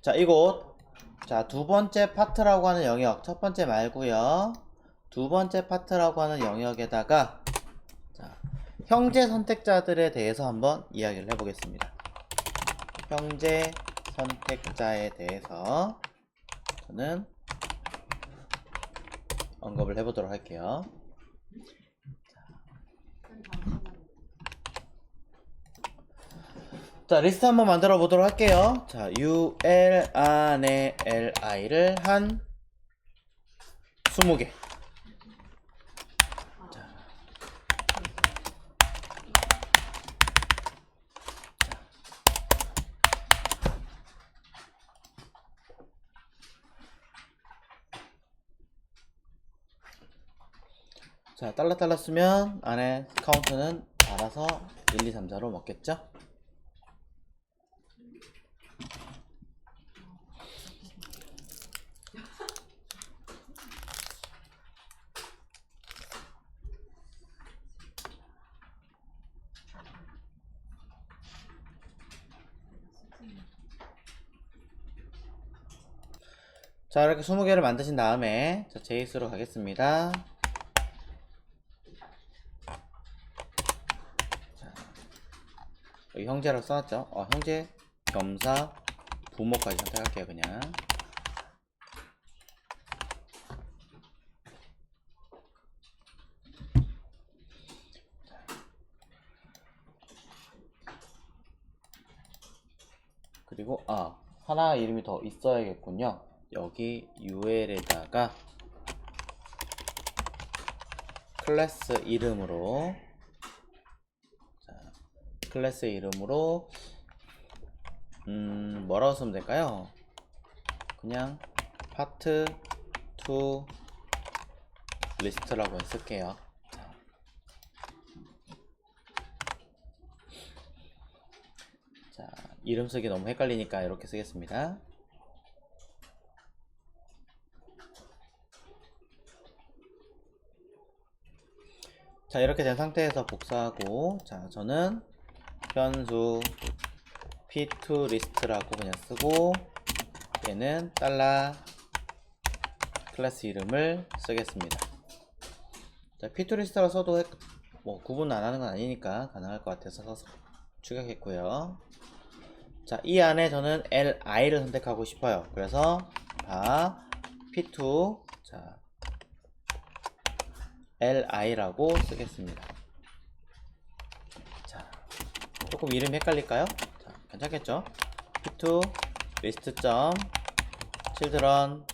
자, 이곳 두 번째 파트라고 하는 영역, 첫 번째 말고요. 두 번째 파트라고 하는 영역에다가 형제 선택자들에 대해서 한번 이야기를 해보겠습니다. 형제 선택자에 대해서 저는 언급을 해보도록 할게요. 자, 리스트 한번 만들어 보도록 할게요. 자, UL 안에 LI를 한 20개. 자, 달러 쓰면 안에 카운트는 알아서 1, 2, 3, 4로 먹겠죠? 자, 이렇게 20개를 만드신 다음에 JS로 가겠습니다. 자, 여기 형제라고 써놨죠? 형제, 겸사, 부모까지 선택할게요, 그냥. 그리고 하나 이름이 더 있어야겠군요. 여기 UL에다가 클래스 이름으로 뭐라고 쓰면 될까요? 그냥 파트 2 리스트라고 쓸게요. 자, 이름 쓰기 너무 헷갈리니까 이렇게 쓰겠습니다. 자, 이렇게 된 상태에서 복사하고, 자, 저는 현수 p2 리스트라고 그냥 쓰고, 얘는 달러 클래스 이름을 쓰겠습니다. 자, p2 리스트라고 써도 뭐 구분 안 하는 건 아니니까 가능할 것 같아서 써서 추격했고요. 자, 이 안에 저는 li를 선택하고 싶어요. 그래서 p2 자, li라고 쓰겠습니다. 자, 조금 이름이 헷갈릴까요? 자, 괜찮겠죠? p2 list children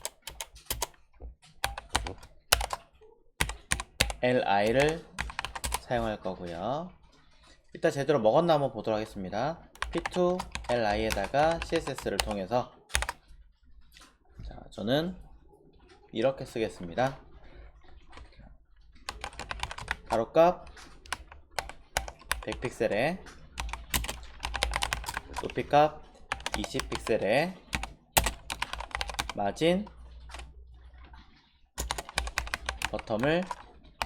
li를 사용할 거고요. 일단 제대로 먹었나 한번 보도록 하겠습니다. p2 li에다가 css를 통해서 자, 저는 이렇게 쓰겠습니다. 가로값 100픽셀에 높이값 20픽셀에 마진 버텀을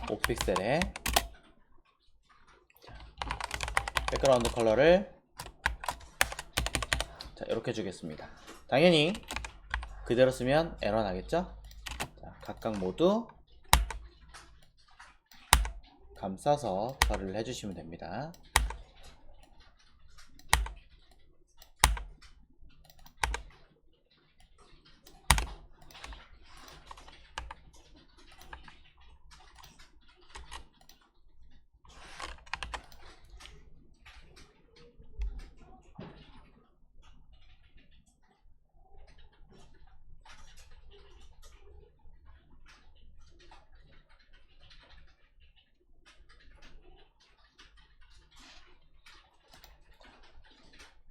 5픽셀에 백그라운드 컬러를 자, 이렇게 주겠습니다. 당연히 그대로 쓰면 에러 나겠죠? 자, 각각 모두 감싸서 처리를 해주시면 됩니다.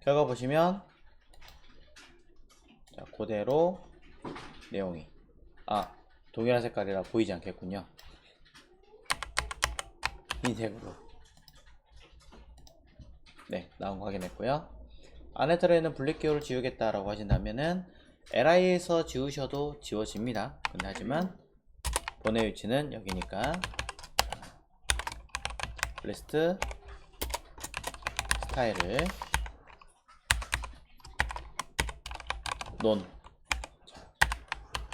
결과 보시면 자, 그대로 내용이 동일한 색깔이라 보이지 않겠군요. 흰색으로 네, 나온 거 확인했고요. 안에 들어있는 분리기호를 지우겠다라고 하신다면은 li에서 지우셔도 지워집니다. 근데 하지만 본의 위치는 여기니까 리스트 스타일을 논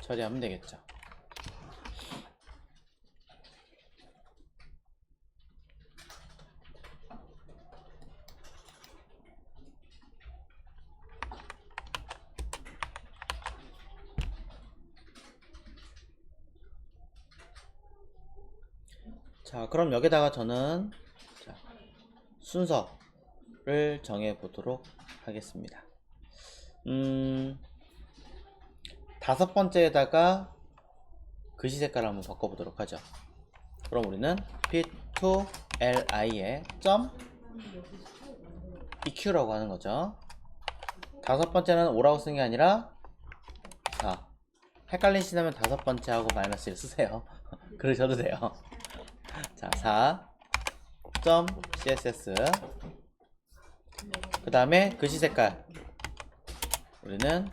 처리하면 되겠죠. 자, 그럼 여기다가 저는 순서를 정해 보도록 하겠습니다. 다섯 번째에다가 글씨 색깔을 한번 바꿔보도록 하죠. 그럼 우리는 p2li에 .eq라고 하는 거죠. 다섯 번째는 5라고 쓴 게 아니라 4. 헷갈리시다면 다섯 번째 하고 -1 쓰세요. 그러셔도 돼요. 자, 4.css. 그 다음에 글씨 색깔. 우리는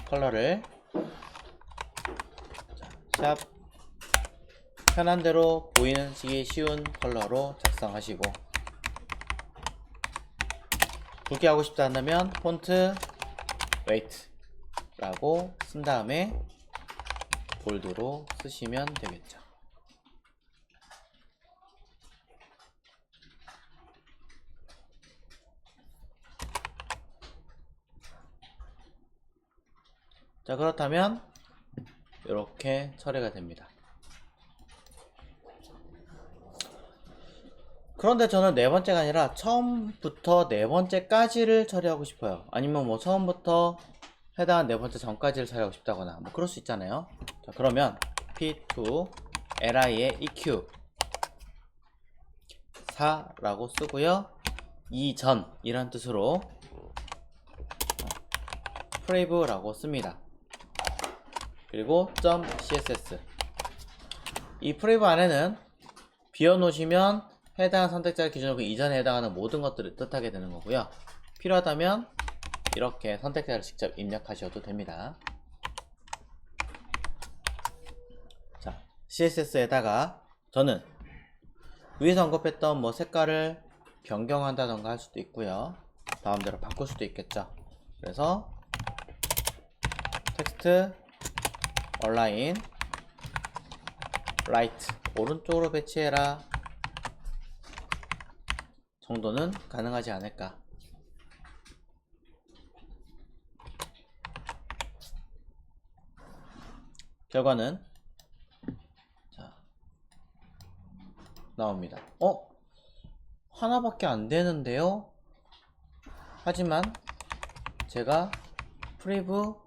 컬러를 샵 편한 대로 보이는 시기 쉬운 컬러로 작성하시고, 굵게 하고 싶다 한다면 폰트 웨이트 라고 쓴 다음에 볼드로 쓰시면 되겠죠. 자, 그렇다면 이렇게 처리가 됩니다. 그런데 저는 네 번째가 아니라 처음부터 네 번째까지를 처리하고 싶어요. 아니면 뭐 처음부터 해당한 네 번째 전까지를 처리하고 싶다거나 뭐 그럴 수 있잖아요. 자, 그러면 p2li의 eq 4라고 쓰고요. 이전이란 뜻으로 프레이브라고 씁니다. 그리고 .css. 이 프레이브 안에는 비워놓으시면 해당 선택자 기준으로 그 이전에 해당하는 모든 것들을 뜻하게 되는 거고요. 필요하다면 이렇게 선택자를 직접 입력하셔도 됩니다. 자, CSS에다가 저는 위에서 언급했던 뭐 색깔을 변경한다던가 할 수도 있고요. 마음대로 바꿀 수도 있겠죠. 그래서 텍스트 얼라인 라이트 오른쪽으로 배치해라 정도는 가능하지 않을까. 결과는 자 나옵니다. 하나밖에 안 되는데요. 하지만 제가 프리브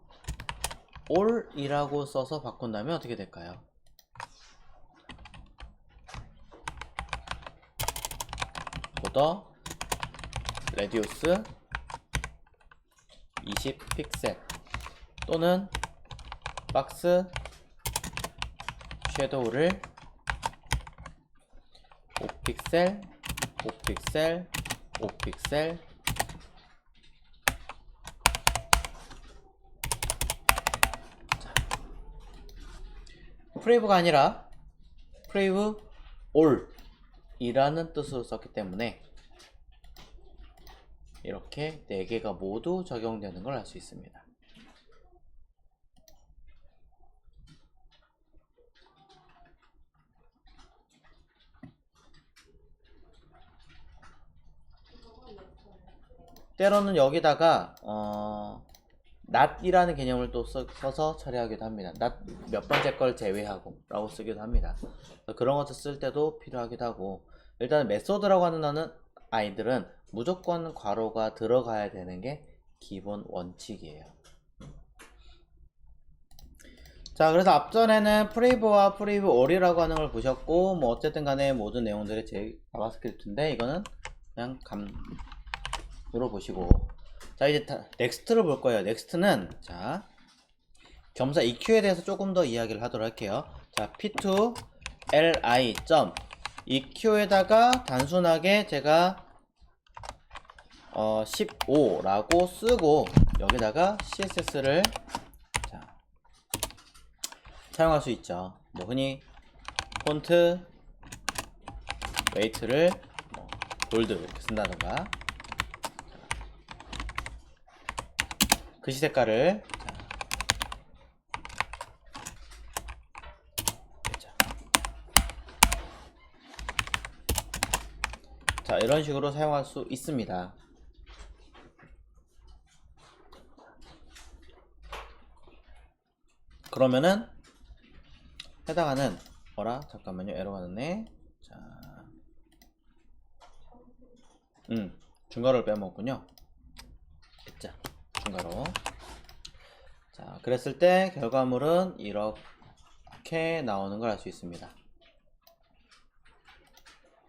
all이라고 써서 바꾼다면 어떻게 될까요? 보더 레디우스 20 픽셀 또는 박스 섀도우를 5픽셀 5픽셀 5픽셀 프레이브가 아니라 프레이브 all 이라는 뜻으로 썼기 때문에 이렇게 4개가 모두 적용되는 걸 알 수 있습니다. 때로는 여기다가 not이라는 개념을 또 써서 처리하기도 합니다. not 몇 번째 걸 제외하고 라고 쓰기도 합니다. 그런 것을 쓸 때도 필요하기도 하고, 일단 메소드라고 하는 아이들은 무조건 괄호가 들어가야 되는 게 기본 원칙이에요. 자, 그래서 앞전에는 프레이브와 프레이브 all이라고 하는 걸 보셨고, 뭐 어쨌든 간에 모든 내용들이 제 자바스크립트인데 이거는 그냥 감으로 보시고, 자, 이제 넥스트를 볼 거예요. 넥스트는 자 겸사 EQ에 대해서 조금 더 이야기를 하도록 할게요. 자, p2li EQ에다가 단순하게 제가 15라고 쓰고 여기다가 CSS를 사용할 수 있죠. 뭐 흔히 폰트 웨이트를 볼드 이렇게 쓴다던가, 글씨 색깔을 자, 이런 식으로 사용할 수 있습니다. 그러면은 해당하는 잠깐만요. 에러가 났네. 자, 중괄호를 빼먹었군요. 자, 중괄호. 자, 그랬을 때 결과물은 이렇게 나오는 걸 알 수 있습니다.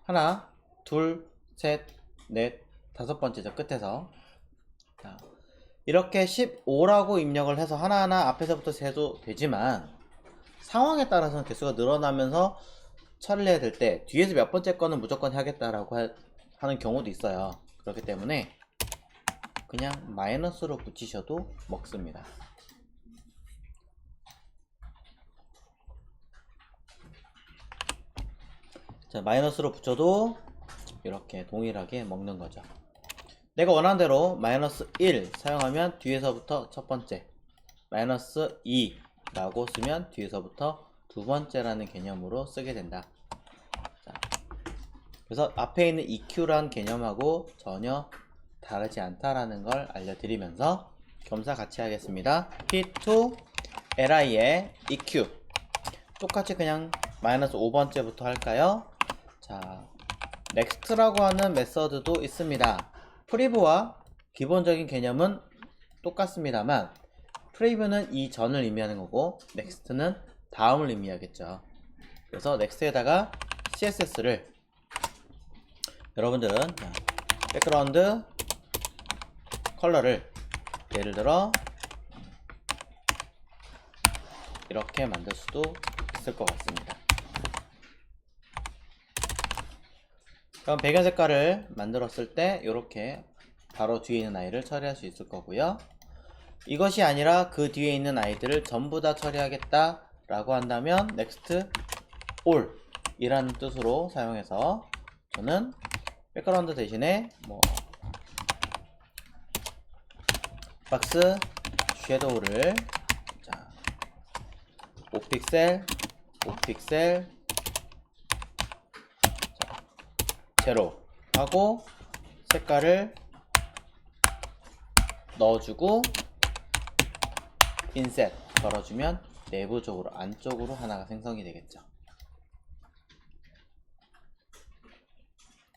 하나, 둘, 셋, 넷, 다섯 번째죠. 끝에서. 자, 이렇게 15라고 입력을 해서 하나하나 앞에서부터 세도 되지만 상황에 따라서는 개수가 늘어나면서 처리를 해야 될 때 뒤에서 몇 번째 거는 무조건 해야겠다라고 하는 경우도 있어요. 그렇기 때문에 그냥 마이너스로 붙이셔도 먹습니다. 자, 마이너스로 붙여도 이렇게 동일하게 먹는 거죠. 내가 원하는 대로 마이너스 1 사용하면 뒤에서부터 첫 번째, 마이너스 2 라고 쓰면 뒤에서부터 두 번째라는 개념으로 쓰게 된다. 자, 그래서 앞에 있는 EQ란 개념하고 전혀 다르지 않다라는 걸 알려드리면서 겸사 같이 하겠습니다. P2 LI의 EQ 똑같이 그냥 마이너스 5번째부터 할까요? 자, 넥스트라고 하는 메서드도 있습니다. 프리브와 기본적인 개념은 똑같습니다만 프리뷰는 이전을 의미하는 거고 넥스트는 다음을 의미하겠죠. 그래서 넥스트에다가 CSS를 여러분들은 백그라운드 컬러를 예를 들어 이렇게 만들 수도 있을 것 같습니다. 그럼 배경 색깔을 만들었을 때 이렇게 바로 뒤에 있는 아이를 처리할 수 있을 거고요. 이것이 아니라 그 뒤에 있는 아이들을 전부 다 처리하겠다 라고 한다면 next all 이라는 뜻으로 사용해서 저는 백그라운드 대신에 박스 섀도우를 5픽셀 5픽셀 제로 하고 색깔을 넣어주고 인셋 걸어주면 내부적으로 안쪽으로 하나가 생성이 되겠죠.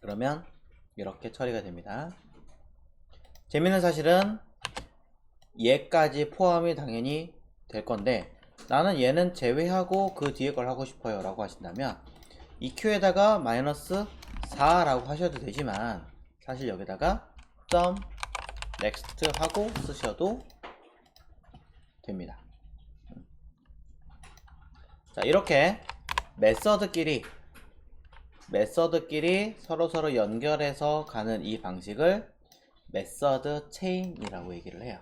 그러면 이렇게 처리가 됩니다. 재밌는 사실은 얘까지 포함이 당연히 될 건데 나는 얘는 제외하고 그 뒤에 걸 하고 싶어요 라고 하신다면 EQ에다가 마이너스 4라고 하셔도 되지만 사실 여기다가 .next 하고 쓰셔도 됩니다. 자, 이렇게 메서드끼리 서로 연결해서 가는 이 방식을 메서드 체인이라고 얘기를 해요.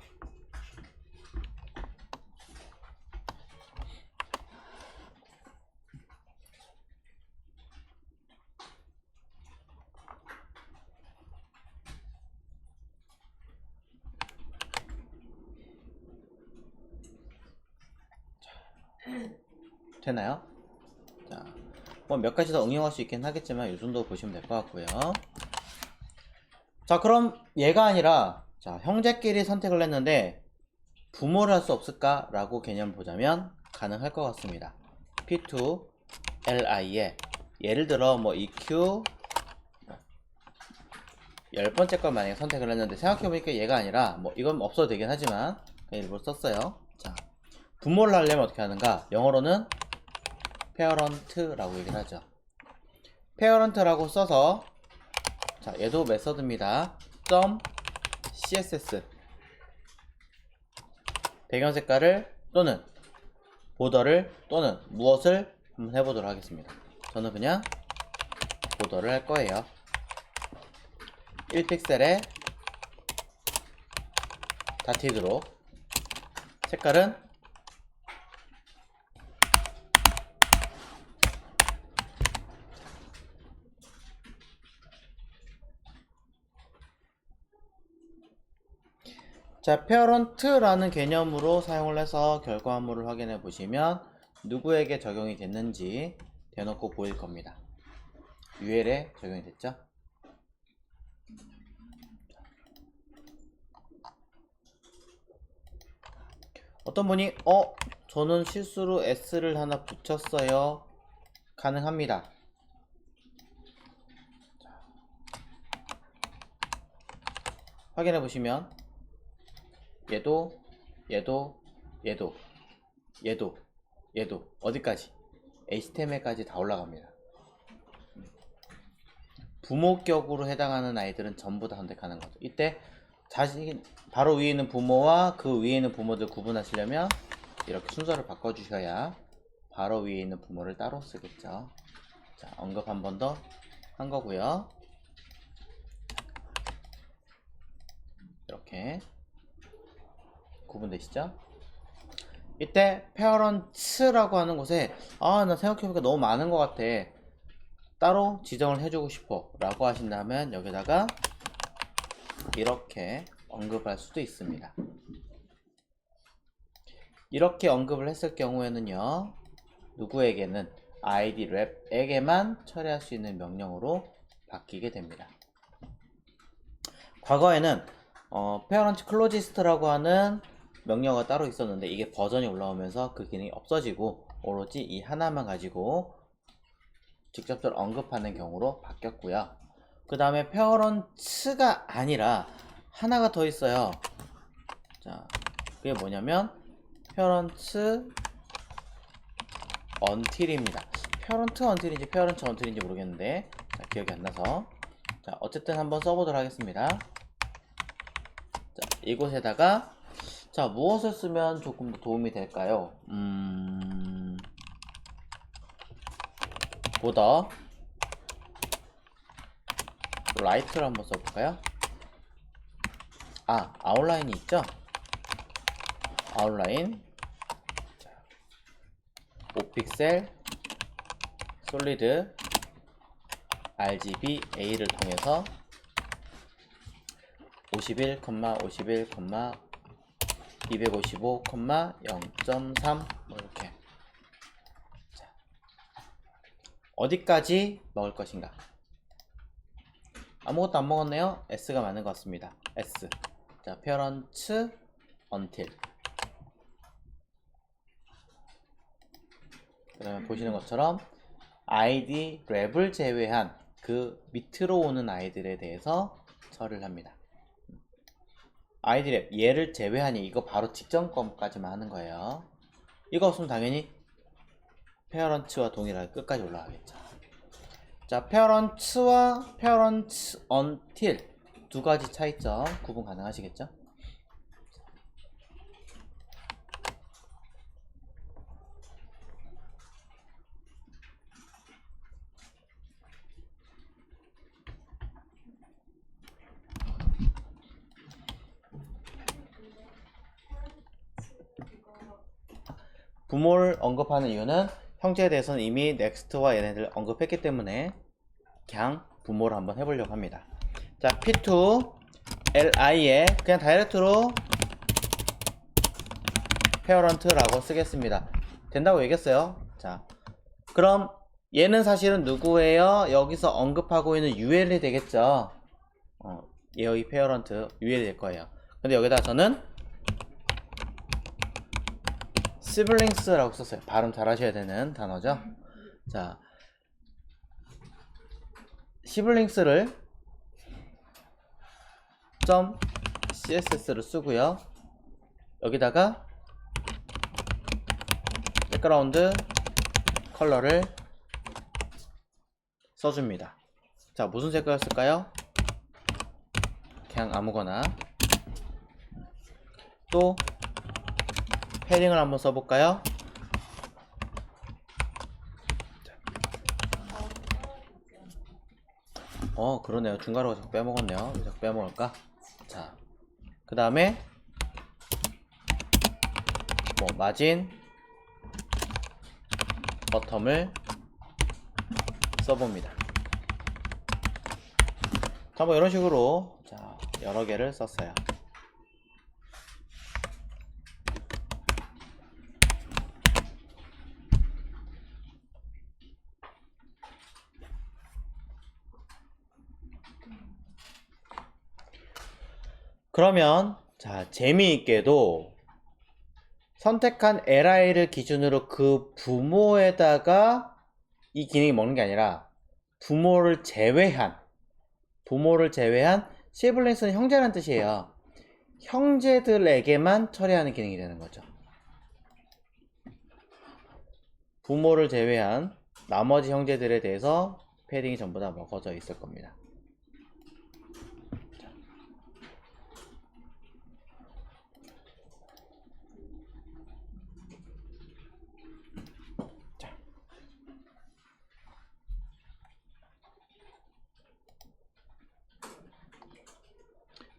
되나요? 자, 뭐 몇 가지 더 응용할 수 있긴 하겠지만 이 정도 보시면 될 것 같고요. 자, 그럼 얘가 아니라 자, 형제끼리 선택을 했는데 부모를 할 수 없을까? 라고 개념을 보자면 가능할 것 같습니다. P2 LI에 예를 들어 EQ 10번째 걸 만약에 선택을 했는데 생각해보니까 얘가 아니라 이건 없어도 되긴 하지만 그냥 일부러 썼어요. 자, 부모를 하려면 어떻게 하는가? 영어로는 parent라고 얘기를 하죠. parent라고 써서 자, 얘도 메서드입니다. .css 배경 색깔을 또는 보더를 또는 무엇을 한번 해보도록 하겠습니다. 저는 그냥 보더를 할 거예요. 1픽셀에 다티드로 색깔은 자, parent라는 개념으로 사용을 해서 결과물을 확인해 보시면 누구에게 적용이 됐는지 대놓고 보일 겁니다. UL에 적용이 됐죠? 어떤 분이 저는 실수로 S를 하나 붙였어요. 가능합니다. 확인해 보시면 얘도 어디까지? HTML까지 다 올라갑니다. 부모격으로 해당하는 아이들은 전부 다 선택하는 거죠. 이때 자신 바로 위에 있는 부모와 그 위에 있는 부모들 구분하시려면 이렇게 순서를 바꿔주셔야 바로 위에 있는 부모를 따로 쓰겠죠. 자, 언급 한 번 더 한 거고요. 이렇게 구분되시죠? 이때 parents라고 하는 곳에 나 생각해보니까 너무 많은 것 같아, 따로 지정을 해주고 싶어 라고 하신다면 여기다가 이렇게 언급할 수도 있습니다. 이렇게 언급을 했을 경우에는요, 누구에게는 id 랩에게만 처리할 수 있는 명령으로 바뀌게 됩니다. 과거에는 parent closest라고 하는 명령어가 따로 있었는데 이게 버전이 올라오면서 그 기능이 없어지고 오로지 이 하나만 가지고 직접적으로 언급하는 경우로 바뀌었고요. 그 다음에 parents가 아니라 하나가 더 있어요. 자, 그게 뭐냐면 parents until입니다. parent until인지 parents until인지 모르겠는데, 자, 기억이 안 나서, 자, 어쨌든 한번 써보도록 하겠습니다. 자, 이곳에다가 자, 무엇을 쓰면 조금 더 도움이 될까요? 보더 라이트를 한번 써볼까요? 아웃라인이 있죠? 아웃라인 5픽셀 솔리드 RGB A를 통해서 51, 51, 255, 0.3 뭐 이렇게. 자, 어디까지 먹을 것인가? 아무것도 안 먹었네요. S가 맞는 것 같습니다. S. 자, parents until. 그러면 보시는 것처럼 id 랩을 제외한 그 밑으로 오는 아이들에 대해서 처리를 합니다. id 랩 얘를 제외하니 이거 바로 직전 것까지만 하는 거예요. 이거 없으면 당연히 parents와 동일하게 끝까지 올라가겠죠. 자, parents와 parents until 두 가지 차이점 구분 가능하시겠죠? 부모를 언급하는 이유는 형제에 대해서는 이미 next와 얘네들 언급했기 때문에 그냥 부모를 한번 해보려고 합니다. 자, p2 li에 그냥 다이렉트로 parent라고 쓰겠습니다. 된다고 얘기했어요. 자, 그럼 얘는 사실은 누구예요? 여기서 언급하고 있는 UL이 되겠죠. 얘의 parent UL이 될 거예요. 근데 여기다 저는 siblings라고 썼어요. 발음 잘 하셔야 되는 단어죠. 자, siblings를 .css를 쓰고요. 여기다가 백그라운드 컬러를 써줍니다. 자, 무슨 색깔 쓸까요? 그냥 아무거나. 또 패딩을 한번 써볼까요? 그러네요. 중괄호가 자꾸 빼먹었네요. 왜 자꾸 빼먹을까? 자, 그 다음에 마진 버텀을 써봅니다. 자, 이런 식으로 자, 여러 개를 썼어요. 그러면 자, 재미있게도 선택한 li를 기준으로 그 부모에다가 이 기능이 먹는 게 아니라 부모를 제외한 시블링스는 형제라는 뜻이에요. 형제들에게만 처리하는 기능이 되는 거죠. 부모를 제외한 나머지 형제들에 대해서 패딩이 전부 다 먹어져 있을 겁니다.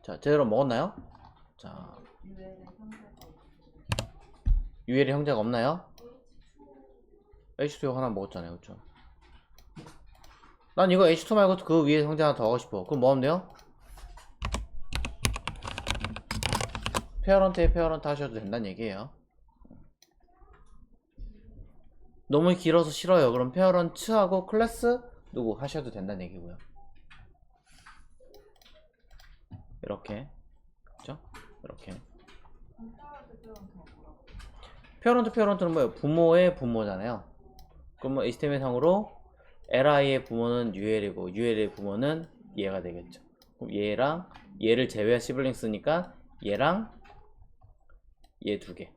자, 제대로 먹었나요? 자, UL의 형제가 없나요? H2 하나 먹었잖아요, 그쵸? 난 이거 H2 말고 그 위에 형제 하나 더 하고 싶어. 그럼 뭐 하면 돼요? 페어런트에 페어런트 하셔도 된다는 얘기예요. 너무 길어서 싫어요. 그럼 페어런트하고 클래스 누구 하셔도 된다는 얘기고요. 이렇게, 그죠? 이렇게. 페어런트는 뭐예요? 부모의 부모잖아요. 그러면 HTML 상으로 li의 부모는 ul이고 ul의 부모는 얘가 되겠죠. 그럼 얘랑 얘를 제외한 시블링스니까 얘랑 얘 두 개.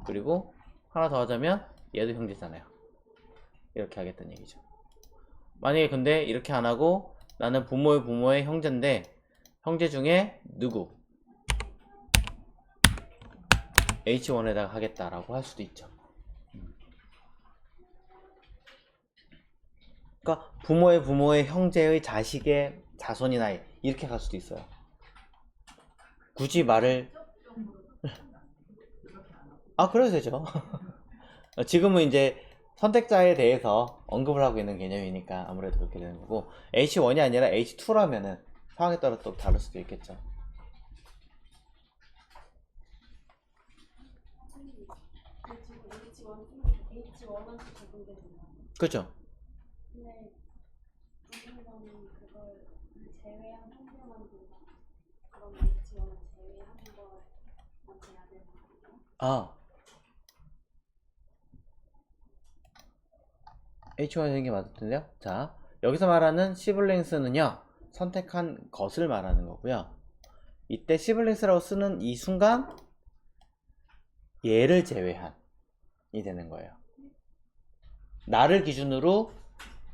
그리고 하나 더 하자면 얘도 형제잖아요. 이렇게 하겠다는 얘기죠. 만약에 근데 이렇게 안 하고 나는 부모의 부모의 형제인데 형제 중에 누구 H1에다가 하겠다라고 할 수도 있죠. 그러니까 부모의 부모의 형제의 자식의 자손이나 이렇게 갈 수도 있어요. 굳이 말을 그래도 되죠. 지금은 이제 선택자에 대해서 언급을 하고 있는 개념이니까 아무래도 그렇게 되는 거고 H1이 아니라 H2라면은 상황에 따라 또 다를 수도 있겠죠. 그렇죠. 근데 우선은 그걸 제외한 형태만 둔다. 그럼 H1은 제외한 것만 돼야 되는 거예요? H1이 되는 게 맞던데요? 자, 여기서 말하는 시블링스는요, 선택한 것을 말하는 거고요. 이때 시블링스라고 쓰는 이 순간 얘를 제외한이 되는 거예요. 나를 기준으로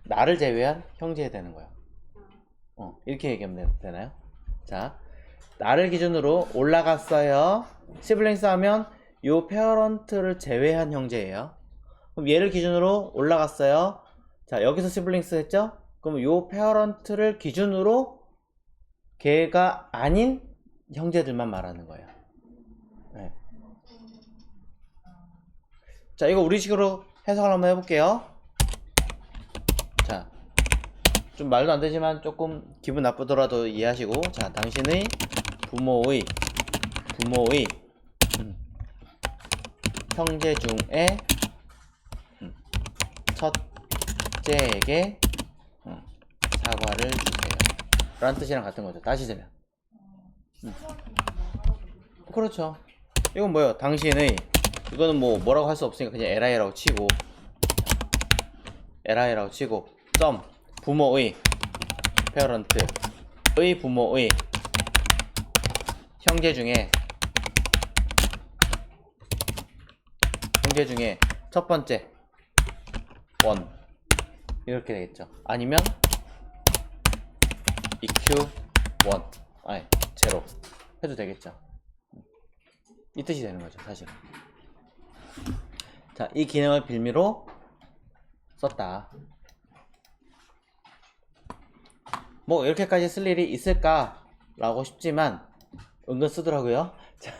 나를 제외한 형제 되는 거예요. 이렇게 얘기하면 되나요? 자, 나를 기준으로 올라갔어요. 시블링스 하면 요 페어런트를 제외한 형제예요. 그럼 얘를 기준으로 올라갔어요. 자, 여기서 시블링스 했죠? 그럼 요 페어런트를 기준으로 걔가 아닌 형제들만 말하는 거예요. 네. 자, 이거 우리식으로 해석을 한번 해볼게요. 자, 좀 말도 안 되지만 조금 기분 나쁘더라도 이해하시고, 자, 당신의 부모의 형제 중에 첫째에게 사과를 주세요 라는 뜻이랑 같은 거죠. 다시 들면 그렇죠. 이건 뭐예요? 당신의 이거는 뭐라고 할 수 없으니까 그냥 li라고 치고 li라고 치고 점 부모의 페어런트의 부모의 형제 중에 첫 번째 원 이렇게 되겠죠. 아니면 EQ1 아니 제로 해도 되겠죠. 이 뜻이 되는 거죠 사실은. 자, 이 기능을 빌미로 썼다. 뭐 이렇게까지 쓸 일이 있을까 라고 싶지만 은근 쓰더라고요. 자,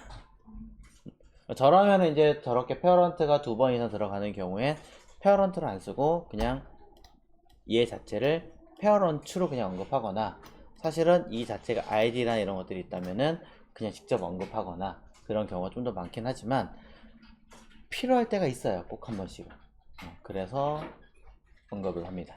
저라면 이제 저렇게 페어런트가 2번 이상 들어가는 경우에 페어런트를 안 쓰고 그냥 얘 자체를 페어런트로 그냥 언급하거나, 사실은 이 자체가 id나 이런 것들이 있다면은 그냥 직접 언급하거나 그런 경우가 좀 더 많긴 하지만 필요할 때가 있어요. 꼭 한 번씩은. 그래서 언급을 합니다.